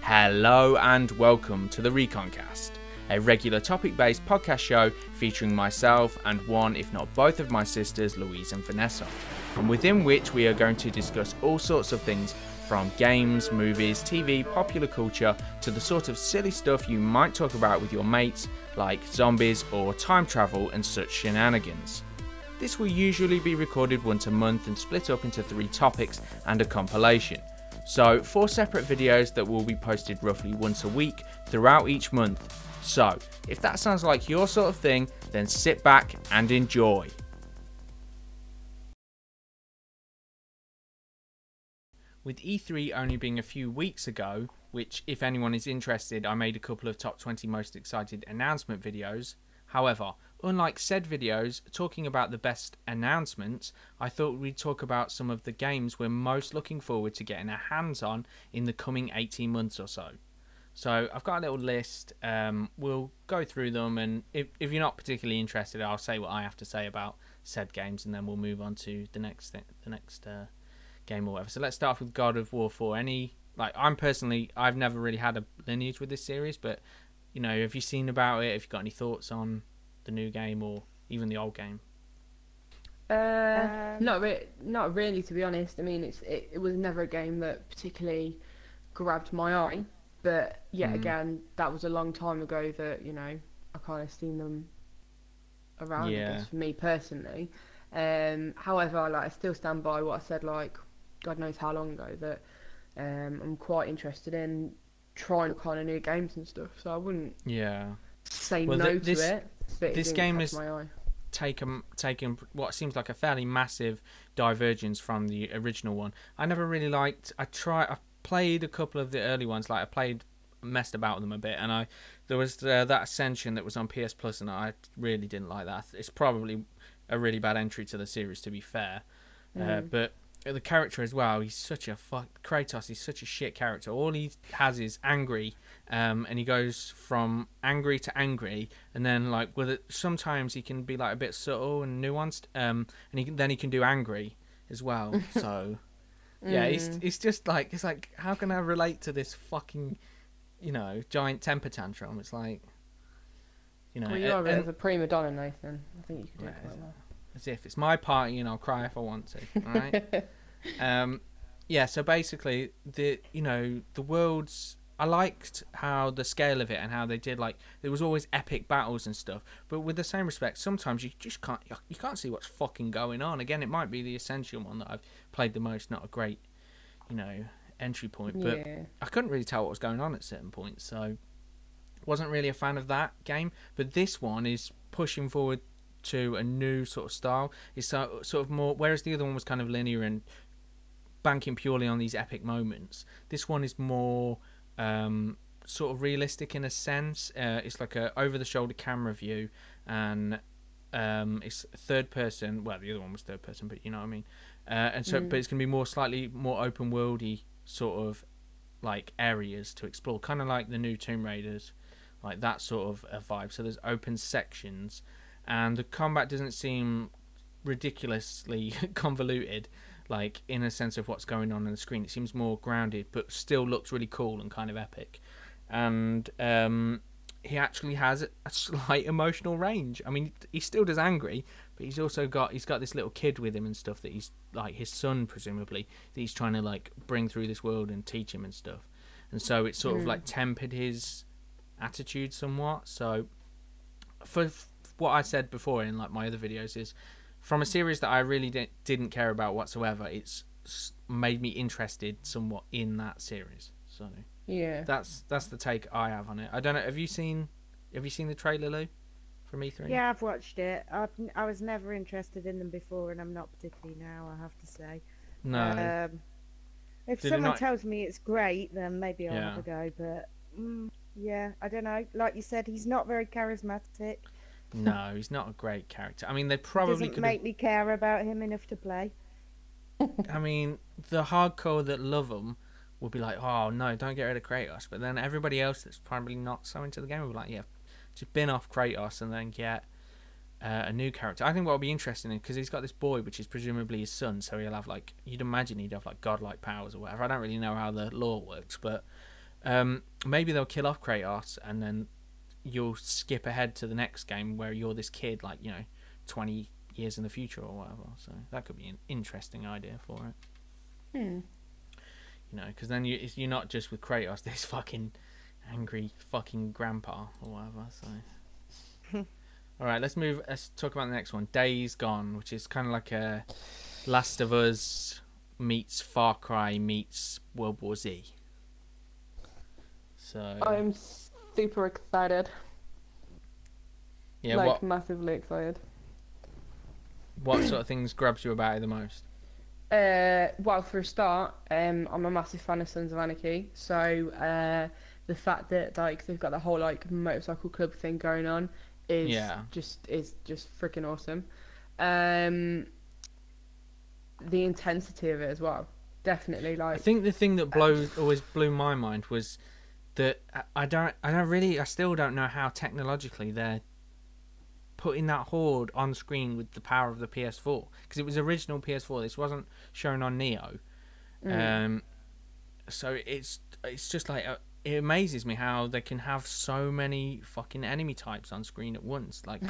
Hello and welcome to the Recon Cast, a regular topic-based podcast show featuring myself and one, if not both of my sisters, Louise and Vanessa, and within which we are going to discuss all sorts of things from games, movies, TV, popular culture, to the sort of silly stuff you might talk about with your mates, like zombies or time travel and such shenanigans. This will usually be recorded once a month and split up into 3 topics and a compilation. So 4 separate videos that will be posted roughly once a week throughout each month. So if that sounds like your sort of thing, then sit back and enjoy. With E3 only being a few weeks ago, which if anyone is interested, I made a couple of top 20 most excited announcement videos. However, unlike said videos talking about the best announcements, I thought we'd talk about some of the games we're most looking forward to getting our hands on in the coming 18 months or so. So I've got a little list, we'll go through them, and if you're not particularly interested, I'll say what I have to say about said games, and then we'll move on to the next game or whatever. So let's start off with God of War 4. I've never really had a lineage with this series, but you know, have you seen about it? Have you got any thoughts on the new game or even the old game? Not really, to be honest. I mean, it was never a game that particularly grabbed my eye, but yet again, that was a long time ago that, you know, I kind of seen them around. Yeah. I guess, for me personally. However, I still stand by what I said, God knows how long ago, that I'm quite interested in trying kind of new games and stuff. So I wouldn't say no to it. But this game has taken what seems like a fairly massive divergence from the original one. I never really liked. I played a couple of the early ones. Messed about with them a bit, and there was that Ascension that was on PS Plus, and I really didn't like that. It's probably a really bad entry to the series, to be fair. But the character as well, Kratos is such a shit character. All he has is angry, and he goes from angry to angry, and then sometimes he can be a bit subtle and nuanced, and then he can do angry as well. So yeah, it's just how can I relate to this fucking, you know, giant temper tantrum? It's like, you know, well, you are a bit of a prima donna, Nathan. I think you could do it quite well. As if it's my party and I'll cry if I want to. All right. Yeah. So basically, the worlds. I liked how the scale of it and how they did there was always epic battles and stuff. But with the same respect, sometimes you just can't see what's fucking going on. Again, it might be the Essential one that I've played the most. Not a great, entry point. But I couldn't really tell what was going on at certain points. So wasn't really a fan of that game. But this one is pushing forward to a new sort of style. It's sort of more, whereas the other one was kind of linear and banking purely on these epic moments, this one is more sort of realistic in a sense. It's like a over-the-shoulder camera view, and it's third person. Well, the other one was third person, but you know what I mean. And so, but it's going to be slightly more open worldy sort of areas to explore, kind of like the new Tomb Raiders, like that sort of a vibe. So there's open sections. And the combat doesn't seem ridiculously convoluted, in a sense of what's going on the screen. It seems more grounded, but still looks really cool and kind of epic. And he actually has a slight emotional range. I mean, he still does angry, but he's got this little kid with him and stuff that he's his son, presumably, that he's trying to bring through this world and teach him and stuff. And so it's sort of tempered his attitude somewhat. So for what I said before in my other videos, is from a series that I really didn't care about whatsoever, it's made me interested somewhat in that series. So yeah, that's the take I have on it. I don't know. Have you seen the trailer, Lou, from E3? Yeah, I've watched it. I was never interested in them before, and I'm not particularly now, I have to say. No. If someone tells me it's great, then maybe I'll have a go. But yeah, I don't know. Like you said, he's not very charismatic. No, he's not a great character. I mean, they probably doesn't make me care about him enough to play. I mean, the hardcore that love him will be like, oh no, don't get rid of Kratos. But then everybody else that's probably not so into the game will be like, yeah, just bin off Kratos and then get a new character. I think what will be interesting because he's got this boy, which is presumably his son, so he'll have like, you'd imagine he'd have like godlike powers or whatever. I don't really know how the lore works, but maybe they'll kill off Kratos and then you'll skip ahead to the next game where you're this kid, like, you know, 20 years in the future or whatever. So that could be an interesting idea for it. You know, because then you're not just with Kratos, this fucking angry fucking grandpa or whatever. So all right, let's talk about the next one, Days Gone, which is kind of like a Last of Us meets Far Cry meets World War Z. So I'm super excited. Yeah, like massively excited. What sort of things grabs you about it the most? Well, for a start, I'm a massive fan of Sons of Anarchy, so the fact that like they've got the whole like motorcycle club thing going on is just freaking awesome. The intensity of it as well, definitely. Like, I think the thing that always blew my mind was that I still don't know how technologically they're putting that horde on screen with the power of the PS4, because it was original PS4. This wasn't shown on Neo. So it's just like it amazes me how they can have so many fucking enemy types on screen at once. Like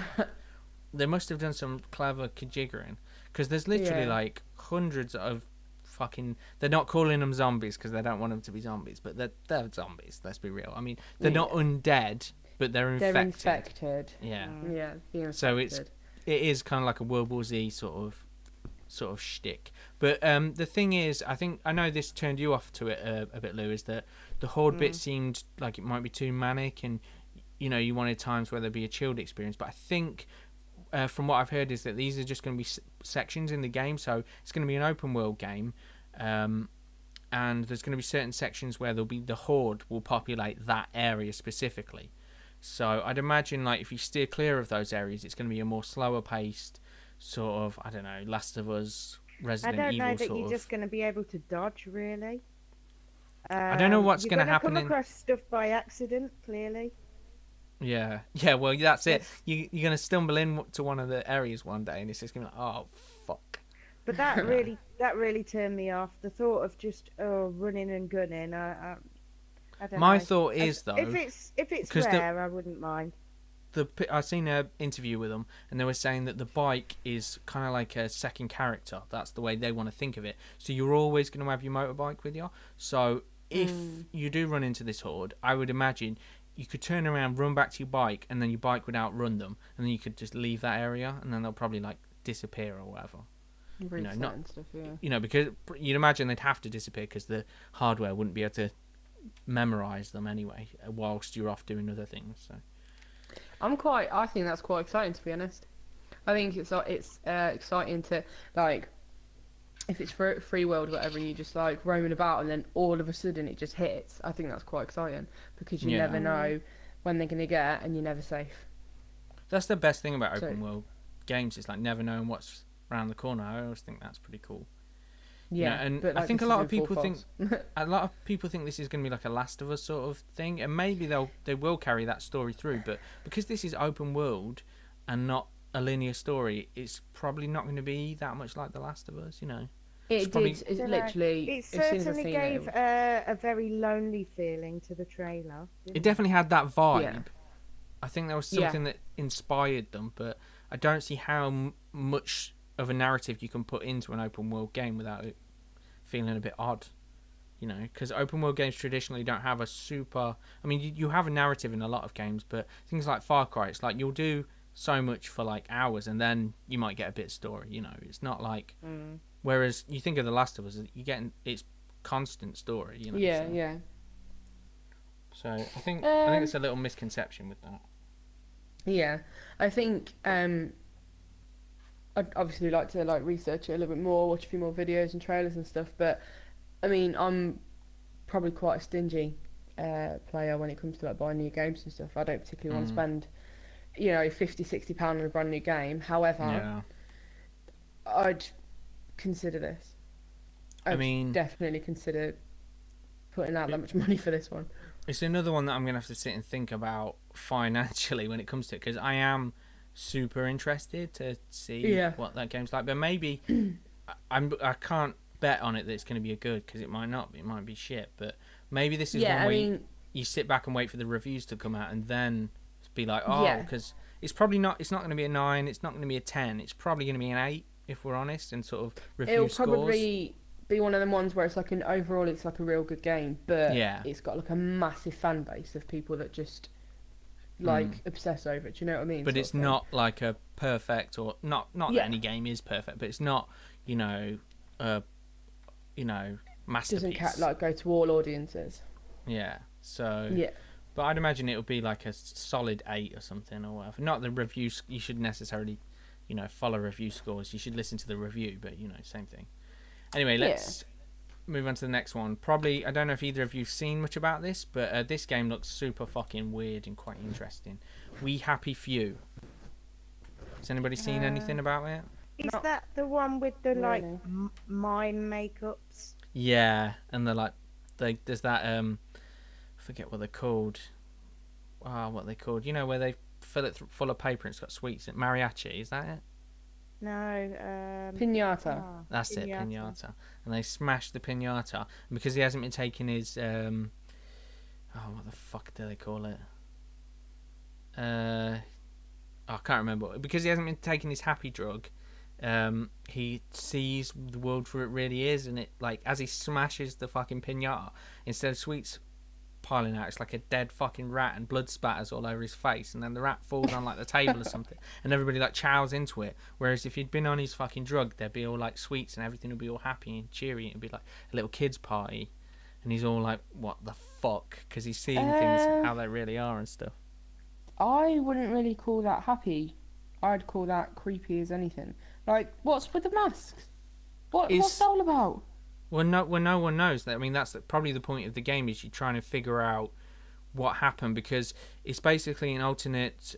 they must have done some clever conjiggering, because there's literally like hundreds of fucking. They're not calling them zombies because they don't want them to be zombies, but they're zombies. Let's be real. I mean, they're not undead, but they're infected. They're infected. Yeah. Yeah. So it is kind of like a World War Z sort of shtick. But the thing is, I know this turned you off to it a bit, Lou, is that the horde bit seemed like it might be too manic, and you know you wanted times where there'd be a chilled experience. But I think from what I've heard is that these are just going to be sections in the game, so it's going to be an open world game, and there's going to be certain sections where the horde will populate that area specifically. So I'd imagine like if you steer clear of those areas, it's going to be a more slower paced sort of, I don't know, Last of Us, Resident Evil. I don't know that you're just going to be able to dodge, really. I don't know what's going to happen. You're going to come across stuff by accident, clearly. Yeah. Well, that's it. You're going to stumble into one of the areas one day, and it's just going to be like, oh fuck. But that really turned me off. The thought of just running and gunning. I don't know. My thought is though, if it's rare, I wouldn't mind. I seen an interview with them, and they were saying that the bike is kind of like a second character. That's the way they want to think of it. So you're always going to have your motorbike with you. So if you do run into this horde, I would imagine you could turn around, run back to your bike, and then your bike would outrun them, and then you could just leave that area, and then they'll probably like disappear or whatever. Stuff, because you'd imagine they'd have to disappear because the hardware wouldn't be able to memorize them anyway whilst you're off doing other things. So I think that's quite exciting, to be honest. I think it's exciting to, like, if it's free world or whatever, and you just like roaming about and then all of a sudden it just hits. I think that's quite exciting because you never know when they're going to get, and you're never safe. That's the best thing about open world games, is like never knowing what's around the corner. I always think that's pretty cool. Yeah, and I think a lot of people think this is going to be like a Last of Us sort of thing, and maybe they will carry that story through. But because this is open world and not a linear story, it's probably not going to be that much like The Last of Us. You know, it certainly gave a very lonely feeling to the trailer. It definitely had that vibe. Yeah. I think there was something that inspired them, but I don't see how much of a narrative you can put into an open world game without it feeling a bit odd, you know, because open world games traditionally don't have a super, I mean, you have a narrative in a lot of games, but things like Far Cry, it's like you'll do so much for like hours and then you might get a bit of story, you know. It's not like whereas you think of The Last of Us, you get it's constant story, you know. Yeah. So I think it's a little misconception with that. Yeah, I think I'd obviously like to like research it a little bit more, watch a few more videos and trailers and stuff. But I mean, I'm probably quite a stingy player when it comes to like buying new games and stuff. I don't particularly want to spend, you know, £50-60 on a brand new game. However, I'd consider this. I mean, definitely consider putting out that much money for this one. It's another one that I'm gonna have to sit and think about financially when it comes to it, because I am super interested to see what that game's like. But maybe I can't bet on it that it's going to be a good, because it might not be. It might be shit. But maybe this is one where you sit back and wait for the reviews to come out and then be like, oh, because it's probably not. It's not going to be a 9. It's not going to be a 10. It's probably going to be an 8 if we're honest. And sort of review scores. It'll probably be one of them ones where it's like overall it's like a real good game, but it's got like a massive fan base of people that just like obsess over it. Do you know what I mean? But it's not like a perfect, or not that any game is perfect, but it's not, masterpiece. Doesn't go to all audiences. Yeah. So but I'd imagine it would be like a solid 8 or something, or whatever. Not the reviews. You should necessarily, follow review scores. You should listen to the review, but same thing. Anyway, let's move on to the next one. Probably, I don't know if either of you've seen much about this, but this game looks super fucking weird and quite interesting. We Happy Few. Has anybody seen anything about it? Is that the one with the like mime makeups? Yeah, and there's that I forget what they're called. What they're called? Where they fill it full of paper and it's got sweets. Mariachi, is that it? No, Pinata. That's it, Pinata. And they smashed the Pinata. And because he hasn't been taking his what the fuck do they call it? I can't remember. Because he hasn't been taking his happy drug, he sees the world for it really is, and it, like, as he smashes the fucking Pinata, instead of sweets piling out, it's like a dead fucking rat, and blood spatters all over his face, and then the rat falls on like the table or something, and everybody like chows into it. Whereas if he'd been on his fucking drug, there'd be all like sweets and everything would be all happy and cheery, and it'd be like a little kid's party, and he's all like, what the fuck, because he's seeing things how they really are and stuff. I wouldn't really call that happy. I'd call that creepy as anything. Like, what's with the masks? What's that all about? Well, no one knows that. I mean, that's probably the point of the game, is you're trying to figure out what happened, because it's basically an alternate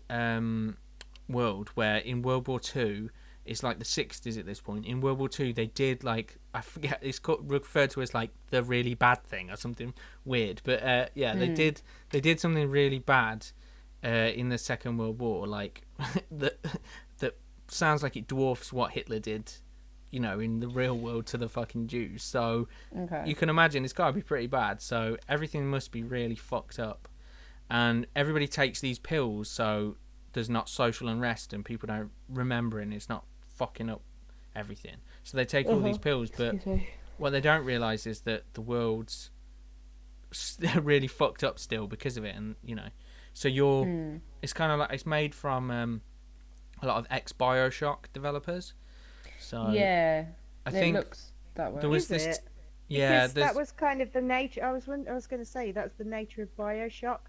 world where in World War II, it's like the 60s at this point. In World War II, they did, like, I forget, it's referred to as like the really bad thing or something weird. But they did something really bad in the Second World War, like that sounds like it dwarfs what Hitler did, in the real world to the fucking Jews. So you can imagine it's got to be pretty bad. So everything must be really fucked up. And everybody takes these pills so there's not social unrest and people don't remember, and it's not fucking up everything. So they take all these pills, but what they don't realise is that the world's really fucked up still because of it. And, so it's kind of like, it's made from a lot of ex-Bioshock developers. So I think it looks that way. There was this, that was kind of the nature. I was going to say that's the nature of Bioshock.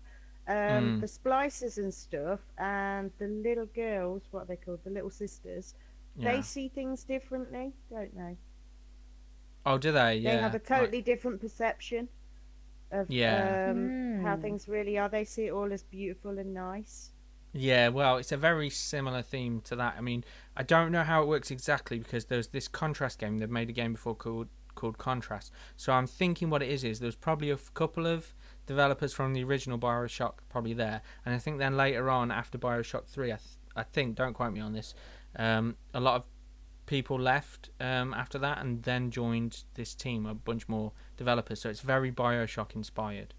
The splicers and stuff, and the little girls, what are they called, the little sisters, they see things differently, don't they? Oh, do they? Yeah. They have a totally different perception of how things really are. They see it all as beautiful and nice. Yeah, well, it's a very similar theme to that. I mean, I don't know how it works exactly, because there's this Contrast game. They've made a game before called Contrast. So I'm thinking what it is there's probably a couple of developers from the original Bioshock probably there. And I think then later on, after Bioshock 3, I think, don't quote me on this, a lot of people left after that and then joined this team, a bunch more developers. So it's very Bioshock inspired.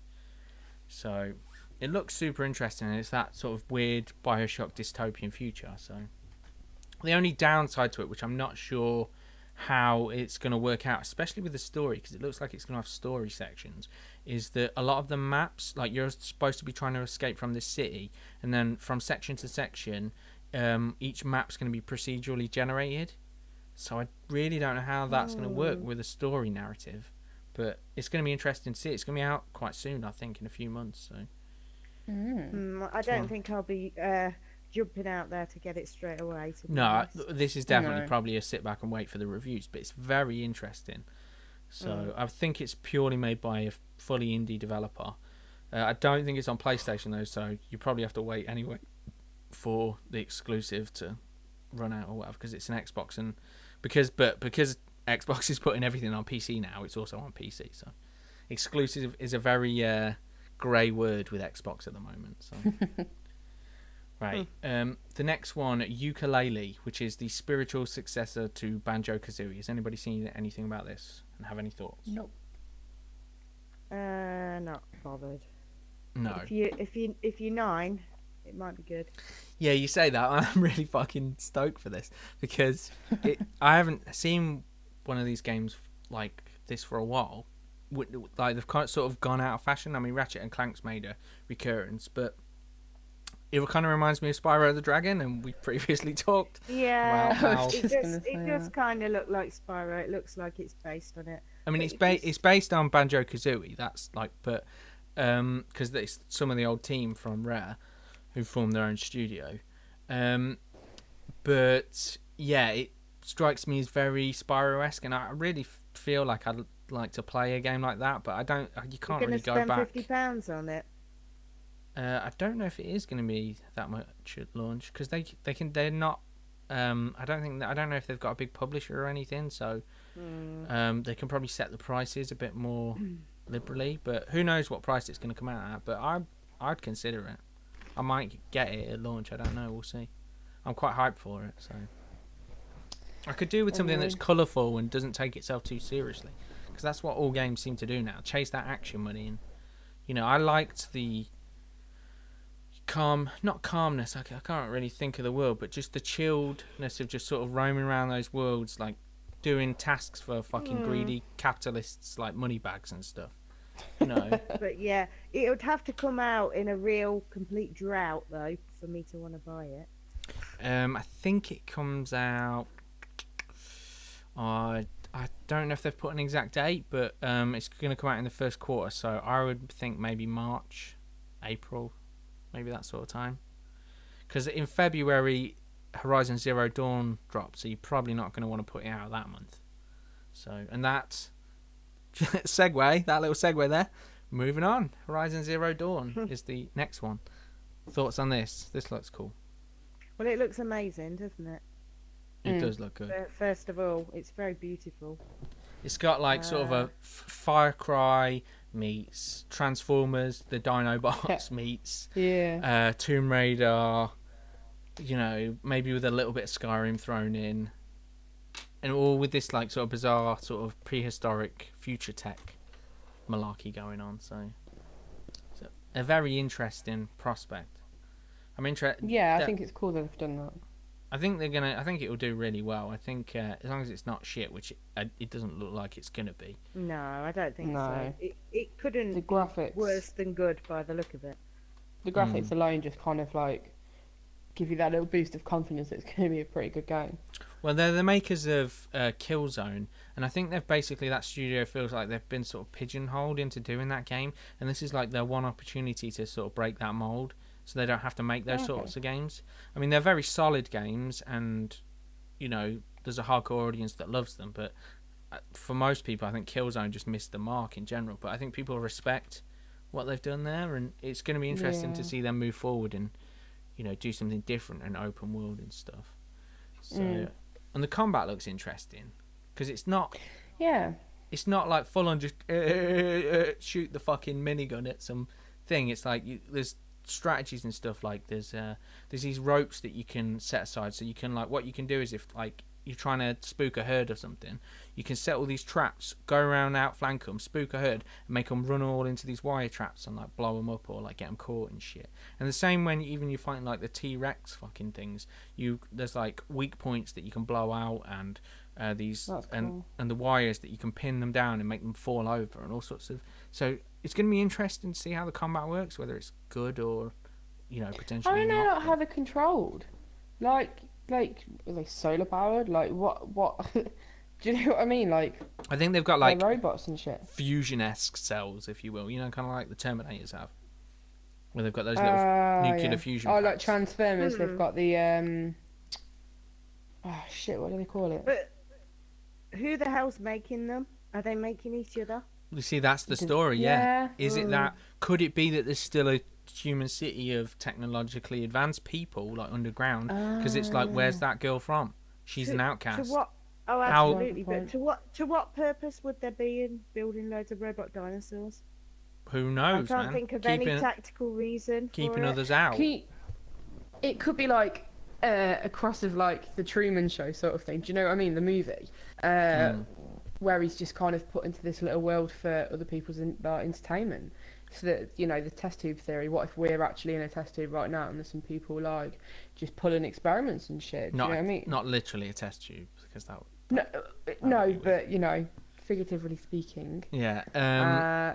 So it looks super interesting, and it's that sort of weird Bioshock dystopian future. So the only downside to it, which I'm not sure how it's going to work out, especially with the story, because it looks like it's going to have story sections, is that a lot of the maps, like, you're supposed to be trying to escape from this city, and then from section to section, each map's going to be procedurally generated. So I really don't know how that's going to work with a story narrative, but it's going to be interesting to see. It's going to be out quite soon, I think, in a few months. So I don't think I'll be jumping out there to get it straight away. No, this is definitely probably a sit back and wait for the reviews, but it's very interesting. So I think it's purely made by a fully indie developer. I don't think it's on PlayStation though, so you probably have to wait anyway for the exclusive to run out or whatever, because it's an Xbox, and because Xbox is putting everything on PC now, it's also on PC. So exclusive is a very grey word with Xbox at the moment. So Right. The next one, Ukulele, which is the spiritual successor to Banjo-Kazooie. Has anybody seen anything about this and have any thoughts? Nope. Not bothered. No. If you're 9, it might be good. Yeah, you say that. I'm really fucking stoked for this because I haven't seen one of these games like this for a while. Like they've kind of sort of gone out of fashion. I mean, Ratchet and Clank's made a recurrence, but it kind of reminds me of Spyro the Dragon, and we previously talked. Yeah, about how... it does kind of look like Spyro. It looks like it's based on it. I mean, it's based on Banjo-Kazooie. That's like, but because it's some of the old team from Rare who formed their own studio. But yeah, it strikes me as very Spyro-esque, and I really feel like I'd like to play a game like that, but I don't. You can't really go back. You're going to spend £50 on it. I don't know if it is going to be that much at launch because they're not. I don't know if they've got a big publisher or anything, so they can probably set the prices a bit more liberally. But who knows what price it's going to come out at? But I'd consider it. I might get it at launch. I don't know. We'll see. I'm quite hyped for it, so I could do with something that's colourful and doesn't take itself too seriously, because that's what all games seem to do now. Chase that action money, and I liked the not calmness, I can't really think of the word, but just the chilledness of just sort of roaming around those worlds, like doing tasks for fucking greedy capitalists like moneybags and stuff. But yeah, it would have to come out in a real complete drought though for me to want to buy it. I think it comes out, I don't know if they've put an exact date, but it's going to come out in the first quarter, so I would think maybe March, April, maybe that sort of time. Because in February, Horizon Zero Dawn drops, so you're probably not going to want to put it out that month. So, and that little segue there. Moving on, Horizon Zero Dawn is the next one. Thoughts on this? This looks cool. Well, it looks amazing, doesn't it? It does look good. First of all, it's very beautiful. It's got like sort of a Far Cry meets Transformers, the Dinobots meets Tomb Raider, maybe with a little bit of Skyrim thrown in, and all with this like sort of bizarre sort of prehistoric future tech malarkey going on. So a very interesting prospect. I'm interested. Yeah, I think it's cool that they've done that. I think it will do really well. I think as long as it's not shit, which it doesn't look like it's gonna be. No, I don't think so. It couldn't the graphics, be worse than good by the look of it. The graphics alone just kind of like give you that little boost of confidence that it's going to be a pretty good game. Well, they're the makers of Killzone, and I think that studio feels like they've been sort of pigeonholed into doing that game, and this is like their one opportunity to sort of break that mold, so they don't have to make those sorts of games. I mean, they're very solid games, and there's a hardcore audience that loves them, but for most people, I think Killzone just missed the mark in general. But I think people respect what they've done there, and it's going to be interesting to see them move forward and do something different and open world and stuff. So, and the combat looks interesting because it's not like full on just shoot the fucking minigun at some thing. It's like there's strategies and stuff, like there's these ropes that you can set aside, so you can like what you can do is if like you're trying to spook a herd or something, you can set all these traps, go around, outflank them, spook a herd, and make them run all into these wire traps and like blow them up or like get them caught and shit. And the same when you find like the T-Rex fucking things, there's like weak points that you can blow out, and these and the wires that you can pin them down and make them fall over and all sorts of. So it's going to be interesting to see how the combat works, whether it's good or potentially. I don't know not. How they're controlled, like are they solar powered? Like what? Do you know what I mean? Like I think they've got like robots and shit, fusion-esque cells, if you will. Kind of like the Terminators have, where they've got those little nuclear fusion. Oh, like Transformers, they've got the oh shit, what do they call it? But who the hell's making them? Are they making each other? You see, that's the story. Yeah. Is it that? Could it be that there's still a human city of technologically advanced people like underground? Because it's like, where's that girl from? She's an outcast. To what? Oh, absolutely. But to what purpose would there be in building loads of robot dinosaurs? Who knows? I can't think of any tactical reason. Keeping others out. it could be like a cross of like the Truman Show sort of thing. Do you know what I mean? The movie, where he's just kind of put into this little world for other people's entertainment. So that, you know, the test tube theory. What if we're actually in a test tube right now and there's some people like just pulling experiments and shit? Do you know what I mean? Not literally a test tube, because that no, but you know, figuratively speaking. Yeah.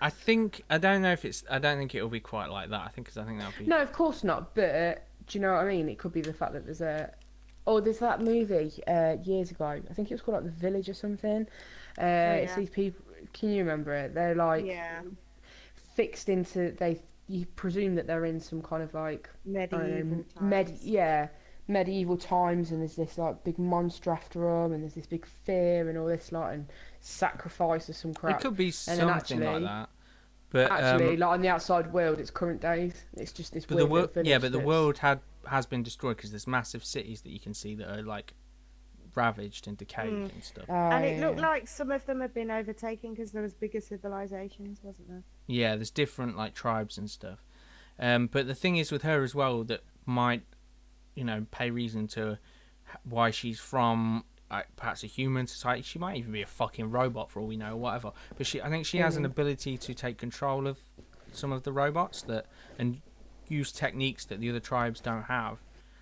I think I don't think it'll be quite like that. I think that'll be. No, of course not. But do you know what I mean? It could be the fact that there's that movie years ago. I think it was called like The Village or something. It's these people. Can you remember it? They're like fixed into you presume that they're in some kind of like medieval times. Medieval times, and there's this like big monster after them, and there's this big fear and all this like and sacrifice or some crap. It could be something like that, but actually, like on the outside world, it's current days. It's just this weird little village. Yeah, but the world has been destroyed because there's massive cities that you can see that are like ravaged and decayed and stuff. And it looked like some of them had been overtaken because there was bigger civilizations, wasn't there? Yeah, there's different like tribes and stuff. But the thing is with her as well that might, you know, pay reason to why she's from perhaps a human society. She might even be a fucking robot for all we know, or whatever. But I think she has an ability to take control of some of the robots and use techniques that the other tribes don't have.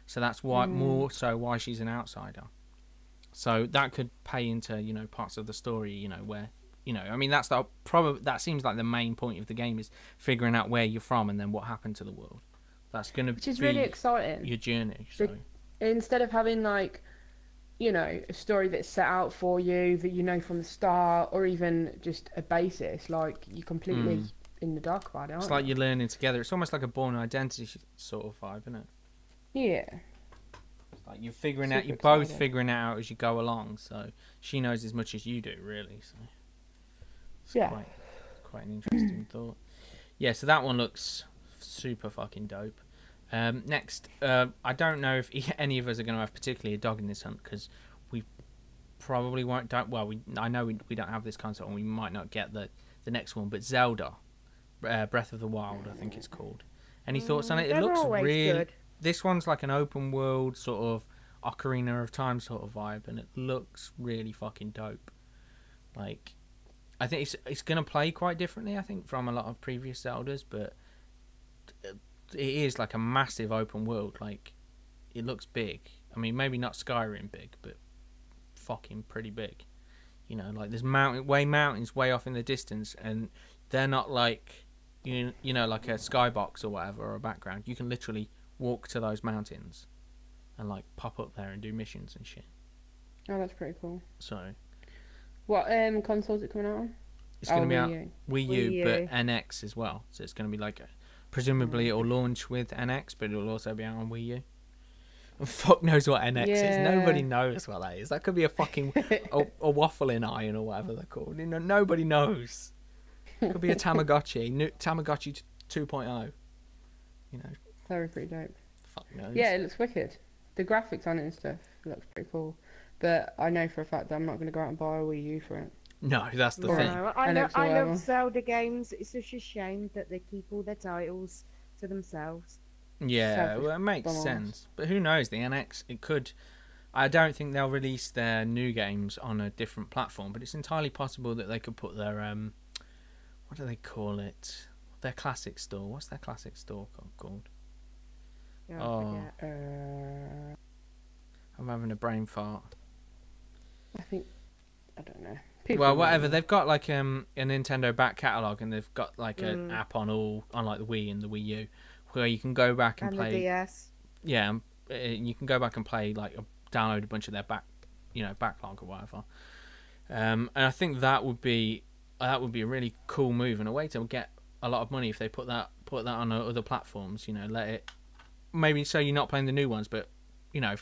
So that's why more so why she's an outsider. So that could pay into, you know, parts of the story, you know, where, you know, I mean, that seems like the main point of the game is figuring out where you're from and then what happened to the world. That's going to be really exciting. Your journey. So. Instead of having like, you know, a story that's set out for you that you know from the start, or even just a basis, like you're completely in the dark about it. It's like you're learning together. It's almost like a Born Identity sort of vibe, isn't it? Yeah. Like you're both figuring it out as you go along. So she knows as much as you do, really. So it's quite an interesting thought. Yeah, so that one looks super fucking dope. Next, I don't know if any of us are going to have particularly a dog in this hunt because we probably won't. I know we don't have this console and we might not get the next one. But Zelda, Breath of the Wild, I think it's called. Any thoughts on it? It looks really good. This one's like an open world sort of Ocarina of Time sort of vibe, and it looks really fucking dope. Like, I think it's gonna play quite differently, I think, from a lot of previous Zeldas, but it is like a massive open world. Like, it looks big. I mean, maybe not Skyrim big, but fucking pretty big. You know, like there's mountains way off in the distance, and they're not like you know like a skybox or whatever or a background. You can literally walk to those mountains and like pop up there and do missions and shit. Oh, that's pretty cool. So, what console is it coming out on? It's going to be out Wii U, but NX as well. So it's going to be like presumably it'll launch with NX, but it'll also be out on Wii U. And fuck knows what NX is. Nobody knows what that is. That could be a fucking a waffling iron or whatever they're called. You know, nobody knows. It could be a Tamagotchi, Tamagotchi 2.0. You know. That would be pretty dope. Fuck knows. Yeah, it looks wicked. The graphics on it and stuff looks pretty cool. But I know for a fact that I'm not going to go out and buy a Wii U for it. No, that's the thing. I love Zelda games. It's such a shame that they keep all their titles to themselves. Yeah, well, it makes sense. But who knows? The NX, it could... I don't think they'll release their new games on a different platform, but it's entirely possible that they could put their... what do they call it? Their classic store. What's their classic store called? I'm having a brain fart. I don't know. Well, whatever. They've got like a Nintendo back catalogue, and they've got like an app on like the Wii and the Wii U, where you can go back and play. The DS. Yeah, you can go back and play like download a bunch of their backlog or whatever. And I think that would be a really cool move and a way to get a lot of money if they put that on other platforms. You know, let it maybe so you're not playing the new ones, but you know,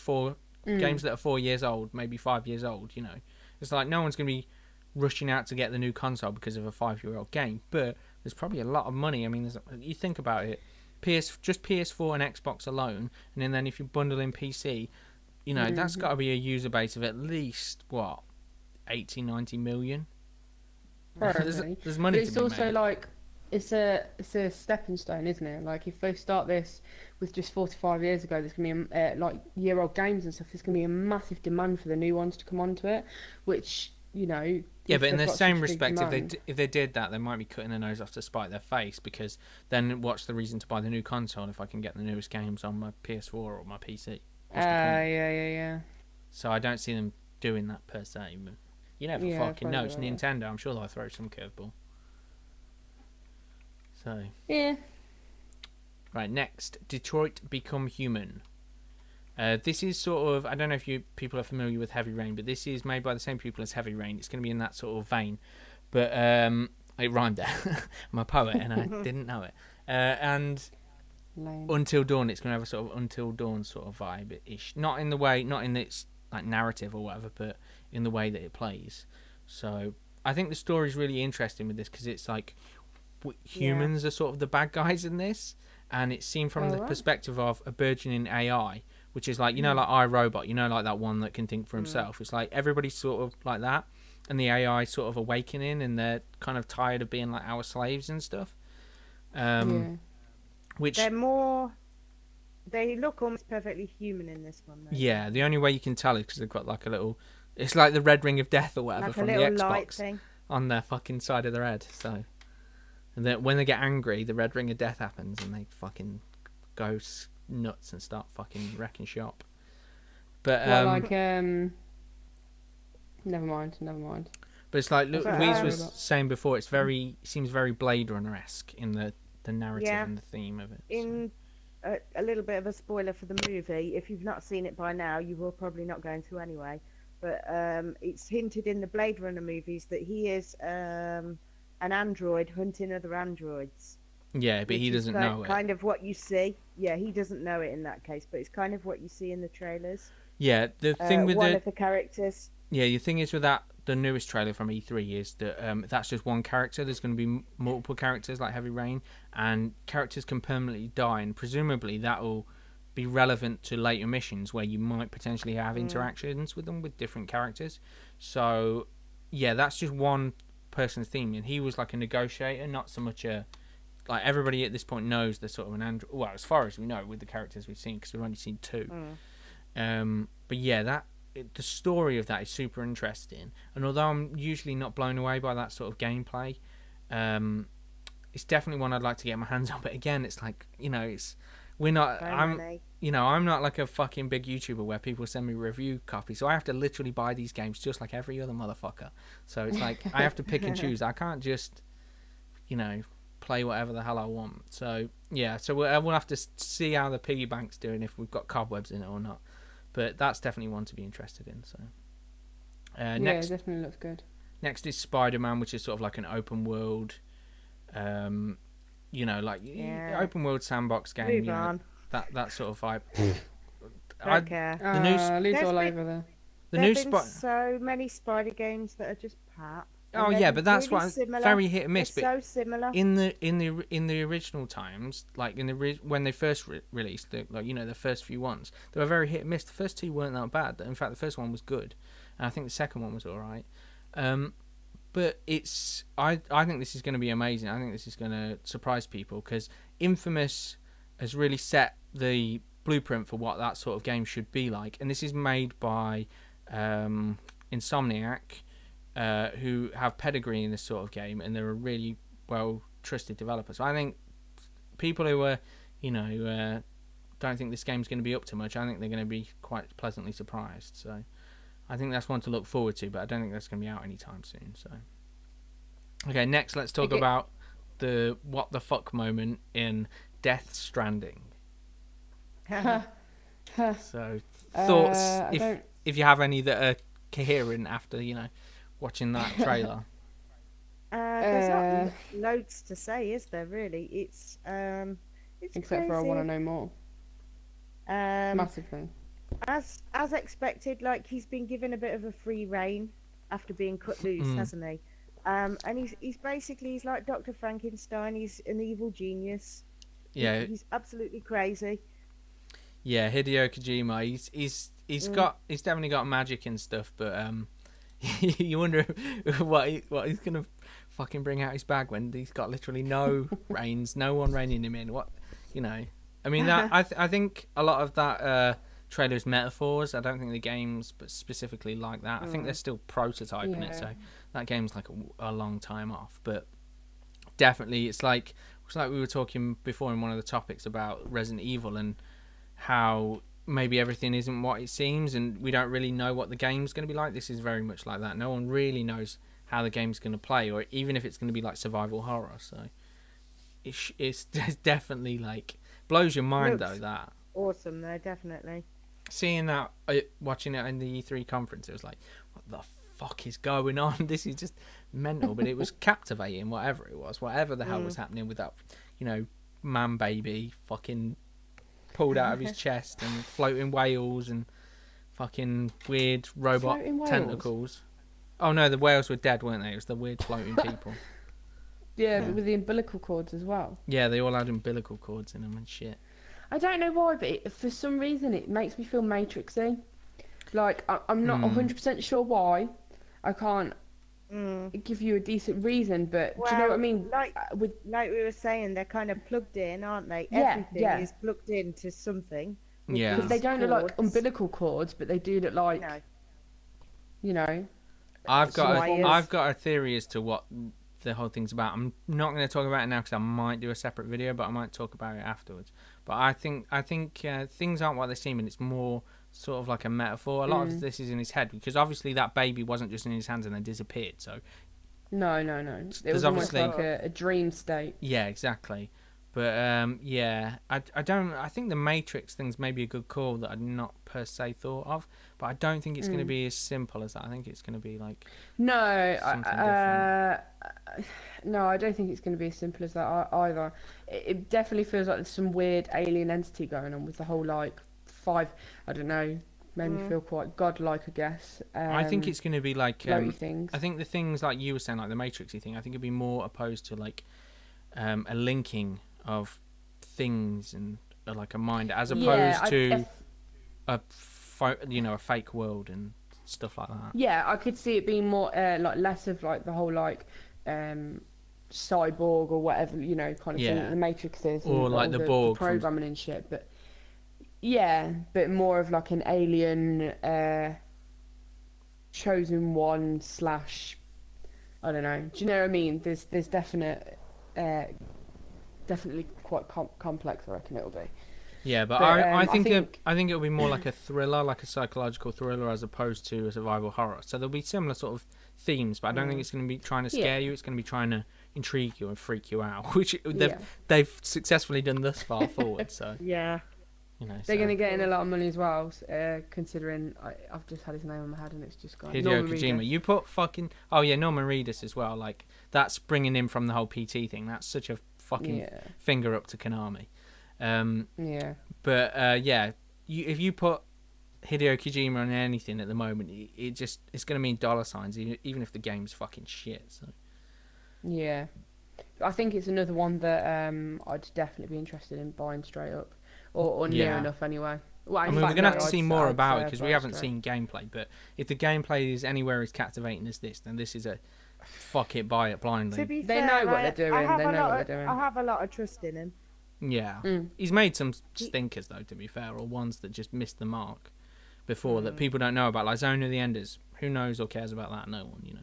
games that are 4 years old, maybe 5 years old. You know, it's like no one's gonna be rushing out to get the new console because of a 5-year-old game, but there's probably a lot of money. I mean, you think about it, just PS4 and Xbox alone, and then if you bundle in PC, you know, that's got to be a user base of at least what 80-90 million. There's money. But it's also made. like it's a stepping stone, isn't it? Like if they start this with just 45 years ago, there's gonna be like year-old games and stuff. There's gonna be a massive demand for the new ones to come onto it, which yeah, but in the same respect, if they did that, they might be cutting their nose off to spite their face, because then what's the reason to buy the new console if I can get the newest games on my PS4 or my PC? Yeah. So I don't see them doing that per se. But you never fucking know. It's Nintendo. I'm sure they'll throw some curveball. So yeah. Right, next, Detroit Become Human. This is sort of, I don't know if you people are familiar with Heavy Rain, but this is made by the same people as Heavy Rain. It's going to be in that sort of vein, but it rhymed there. I'm a poet and I didn't know it. And Lame. Until Dawn, it's going to have a sort of Until Dawn sort of vibe-ish. Not in its like narrative or whatever, but in the way that it plays. So I think the story's really interesting with this, because it's like humans are sort of the bad guys in this, and it's seen from the perspective of a burgeoning AI, which is like, like iRobot, like that one that can think for himself. It's like everybody's sort of like that, and the AI sort of awakening, and they're kind of tired of being like our slaves and stuff. Which they look almost perfectly human in this one, though. Yeah, the only way you can tell is because they've got like a little, it's like the red ring of death or whatever, like from the Xbox on their fucking side of their head. So, and then when they get angry, the red ring of death happens, and they fucking go nuts and start fucking wrecking shop. But never mind. But it's like Louise was saying before, it seems very Blade Runner-esque in the narrative and the theme of it. A little bit of a spoiler for the movie. If you've not seen it by now, you will probably not going to anyway. But it's hinted in the Blade Runner movies that he is an android hunting other androids. Yeah, but he doesn't know it. Kind of what you see. Yeah, he doesn't know it in that case, but it's kind of what you see in the trailers. Yeah, the thing with one of the characters. Yeah, the thing is with that, the newest trailer from E3 is that that's just one character. There's going to be multiple characters like Heavy Rain, and characters can permanently die, and presumably that will be relevant to later missions where you might potentially have interactions with them with different characters. So, yeah, that's just one person's theme, and he was like a negotiator, not so much a... Like, everybody at this point knows they're sort of an android. Well, as far as we know with the characters we've seen, because we've only seen 2. But yeah, the story of that is super interesting, and although I'm usually not blown away by that sort of gameplay, it's definitely one I'd like to get my hands on. But again, it's like, I'm not like a fucking big YouTuber where people send me review copies, so I have to literally buy these games just like every other motherfucker. So it's like I have to pick and choose. I can't just play whatever the hell I want. So yeah, so we'll have to see how the piggy bank's doing, if we've got cobwebs in it or not. But that's definitely one to be interested in. So, next, it definitely looks good. Next is Spider-Man, which is sort of like an open world, open world sandbox game. That sort of vibe. Don't care. Leaves all over there. There's been so many Spider games that are just pap. Oh yeah, but that's really very hit and miss. But so similar. In the original times, like when they first released, the first few ones, they were very hit and miss. The first 2 weren't that bad. In fact, the first one was good, and I think the second one was all right. But I think this is going to be amazing. I think this is going to surprise people, because Infamous has really set the blueprint for what that sort of game should be like, and this is made by Insomniac. Who have pedigree in this sort of game, and they're a really well trusted developer. So I think people who are, don't think this game's going to be up to much, I think they're going to be quite pleasantly surprised. So I think that's one to look forward to, but I don't think that's going to be out anytime soon. So okay, next let's talk about the what the fuck moment in Death Stranding. So thoughts, if you have any that are coherent after watching that trailer. There's not loads to say, is there? Really, it's except crazy. For I want to know more. Massively. As expected, like, he's been given a bit of a free rein after being cut loose, hasn't he? And he's like Dr. Frankenstein. He's an evil genius. Yeah, he's absolutely crazy. Yeah, Hideo Kojima. He's definitely got magic and stuff, but you wonder what he's gonna fucking bring out his bag when he's got literally no reins, no one reining him in. What, you know? I mean, that I think a lot of that trailer is metaphors. I don't think the game's but specifically like that. I think they're still prototyping it, so that game's like a long time off. But definitely, it's like we were talking before in one of the topics about Resident Evil and how maybe everything isn't what it seems, and we don't really know what the game's going to be like. This is very much like that. No one really knows how the game's going to play, or even if it's going to be like survival horror. So it's definitely like blows your mind. Looks though that awesome though, definitely. Seeing that, watching it in the E3 conference, it was like, what the fuck is going on? This is just mental. But it was captivating, whatever it was, whatever the hell was happening with that, you know, man baby fucking pulled out of his chest and floating whales and fucking weird robot tentacles. Oh no, the whales were dead, weren't they? It was the weird floating people. Yeah, but with the umbilical cords as well. Yeah, they all had umbilical cords in them and shit. I don't know why, but for some reason it makes me feel Matrixy. Like, I'm not 100% sure why. I can't give you a decent reason, but do you know what I mean? Like we were saying, they're kind of plugged in, aren't they? Everything is plugged into something. Yeah. Because they don't look like umbilical cords, but they do look like, you know. I've got a theory as to what the whole thing's about. I'm not going to talk about it now because I might do a separate video, but I might talk about it afterwards. But I think things aren't what they seem, and it's more sort of like a metaphor. A lot of this is in his head, because obviously that baby wasn't just in his hands and then disappeared. So no, it was almost like a dream state. Yeah, exactly. But I think the Matrix thing's maybe a good call that I'd not per se thought of, but I don't think it's going to be as simple as that. I think it's going to be like something different. No, I don't think it's going to be as simple as that either. It definitely feels like there's some weird alien entity going on with the whole like I don't know, made me feel quite godlike, I guess. I think it's going to be like things. I think the things like you were saying, like the Matrixy thing, I think it'd be more opposed to like a linking of things and like a mind, as opposed to a fake world and stuff like that. Yeah, I could see it being more like less of like the whole like cyborg or whatever, you know, kind of thing that the Matrix is, or and like the Borg programming and shit. But but more of like an alien chosen one / I don't know. Do you know what I mean? There's definitely quite complex, I reckon it'll be. Yeah, but I think it'll be more like a thriller, like a psychological thriller, as opposed to a survival horror. So there'll be similar sort of themes, but I don't think it's going to be trying to scare you. It's going to be trying to intrigue you and freak you out, which they've successfully done thus far forward. So yeah, you know, they're going to get in a lot of money as well, considering I've just had his name on my head and it's just gone. Hideo Kojima. You put fucking Norman Reedus as well. Like, that's bringing him from the whole PT thing. That's such a fucking finger up to Konami. But if you put Hideo Kojima on anything at the moment, it's going to mean dollar signs, even if the game's fucking shit. So yeah, I think it's another one that I'd definitely be interested in buying straight up, or near enough anyway. Well, I mean, we're going to have to see more about it because we haven't seen gameplay. But if the gameplay is anywhere as captivating as this, then this is a fuck it, buy it blindly. They know what they're doing. They know what they're doing. I have a lot of trust in him. Yeah, he's made some stinkers though, to be fair, or ones that just missed the mark before that people don't know about, like Zone of the Enders. Who knows or cares about that? No one, you know.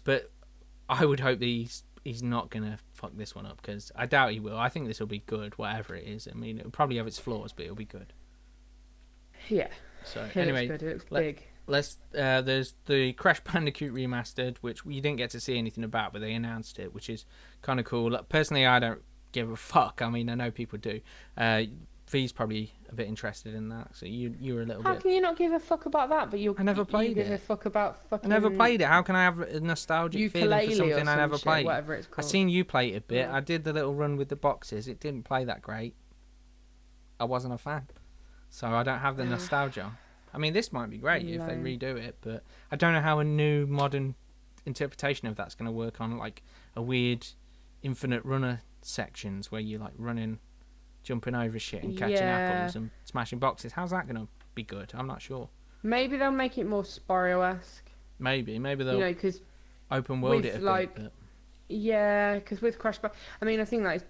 But I would hope that he's not gonna fuck this one up, because I doubt he will. I think this will be good, whatever it is. I mean, it'll probably have its flaws, but it'll be good. Yeah. So anyway, it looks big. Let's. There's the Crash Bandicoot remastered, which you didn't get to see anything about, but they announced it, which is kind of cool. Personally, I don't give a fuck. I mean, I know people do. V's probably a bit interested in that, so you were a little bit. How can you not give a fuck about that? But I never played it. Give a fuck about fucking. I never played it. How can I have a nostalgic feeling for something I never played? Whatever it's called. I seen you play it a bit. I did the little run with the boxes. It didn't play that great. I wasn't a fan, so I don't have the nostalgia. I mean, this might be great if they redo it, but I don't know how a new modern interpretation of that's going to work on like a weird infinite runner sections where you're like running, jumping over shit and catching apples and smashing boxes. How's that going to be good? I'm not sure. Maybe they'll make it more Spyro-esque. Maybe they'll You know, because open world it a like, bit. But... yeah, because with Crash Bandicoot, I mean, I think that is,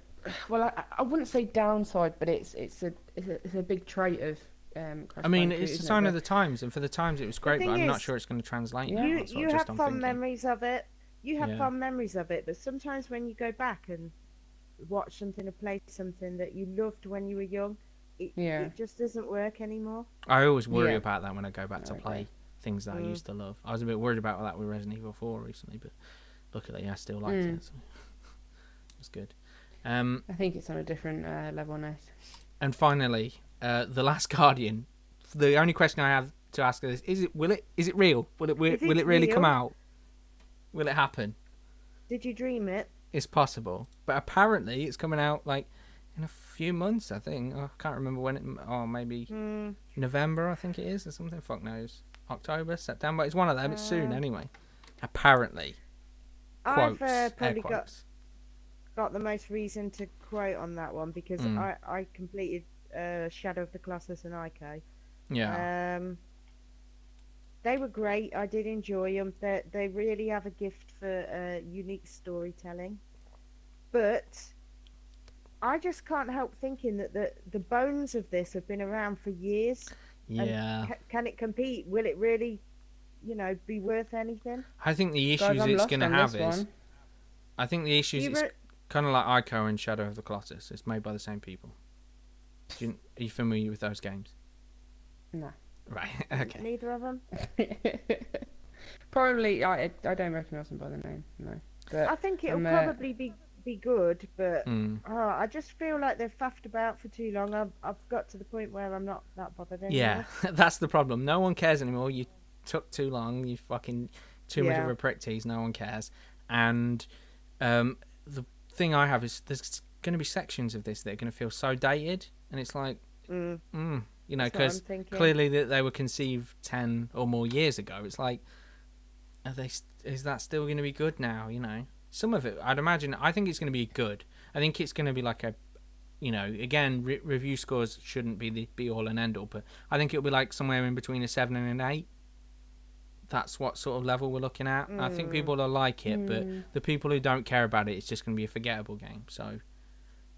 well, I wouldn't say downside, but it's a big trait of Crash I mean, Bandicoot, it's a isn't sign it? of the times, and for the times it was great, but I'm not sure it's going to translate now. That's You just have I'm fond thinking. memories of it. You have fond memories of it, but sometimes when you go back and watch something or play something that you loved when you were young, it just doesn't work anymore. I always worry about that when I go back to play things that I used to love. I was a bit worried about that with Resident Evil 4 recently, but luckily I still liked it, so it was good. I think it's on a different level now. And finally, The Last Guardian. The only question I have to ask is it real? Will it really come out? Will it happen? Did you dream it? It's possible, but apparently it's coming out like in a few months. I think I can't remember when it. Oh, maybe November. I think it is, or something. Fuck knows. October, September. It's one of them. It's soon anyway. Apparently. Quotes, I've probably got the most reason to quote on that one because I completed Shadow of the Colossus and IK. Yeah. They were great. I did enjoy them. They really have a gift for unique storytelling. But I just can't help thinking that the bones of this have been around for years. Yeah. Can it compete? Will it really, be worth anything? I think the issues it's going to have is... I think the issues is kind of like Ico and Shadow of the Colossus. It's made by the same people. Are you familiar with those games? No. Right, okay. Neither of them? Probably, I don't recognise them by the name, no. But I think it'll probably be good, but I just feel like they've faffed about for too long. I've got to the point where I'm not that bothered anymore. Yeah, that's the problem. No one cares anymore. You took too long. You fucking too much of a prick tease. No one cares. And the thing I have is there's going to be sections of this that are going to feel so dated, and it's like, because clearly they were conceived 10 or more years ago. It's like, is that still going to be good now? Some of it, I'd imagine. I think it's going to be good. I think it's going to be like a, again, review scores shouldn't be the be all and end all, but I think it'll be like somewhere in between a 7 and an 8. That's what sort of level we're looking at. I think people will like it, but the people who don't care about it, it's just going to be a forgettable game. So,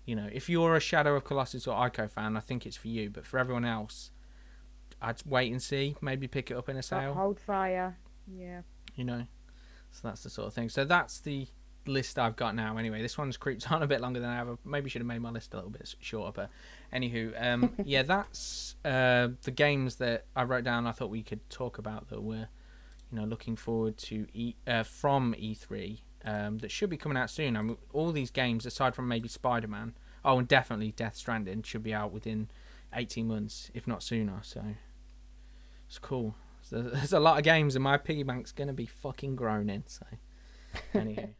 if you're a Shadow of Colossus or Ico fan, I think it's for you. But for everyone else, I'd wait and see. Maybe pick it up in a sale. Hold fire. Yeah. So that's the sort of thing. So that's the list I've got now. Anyway, this one's creeped on a bit longer than I ever. Maybe should have made my list a little bit shorter. But anywho, yeah, that's the games that I wrote down. I thought we could talk about that we're looking forward to from E3 that should be coming out soon. I mean, all these games, aside from maybe Spider-Man, and definitely Death Stranding, should be out within 18 months, if not sooner. So it's cool. So there's a lot of games, and my piggy bank's gonna be fucking groaning. So anyway.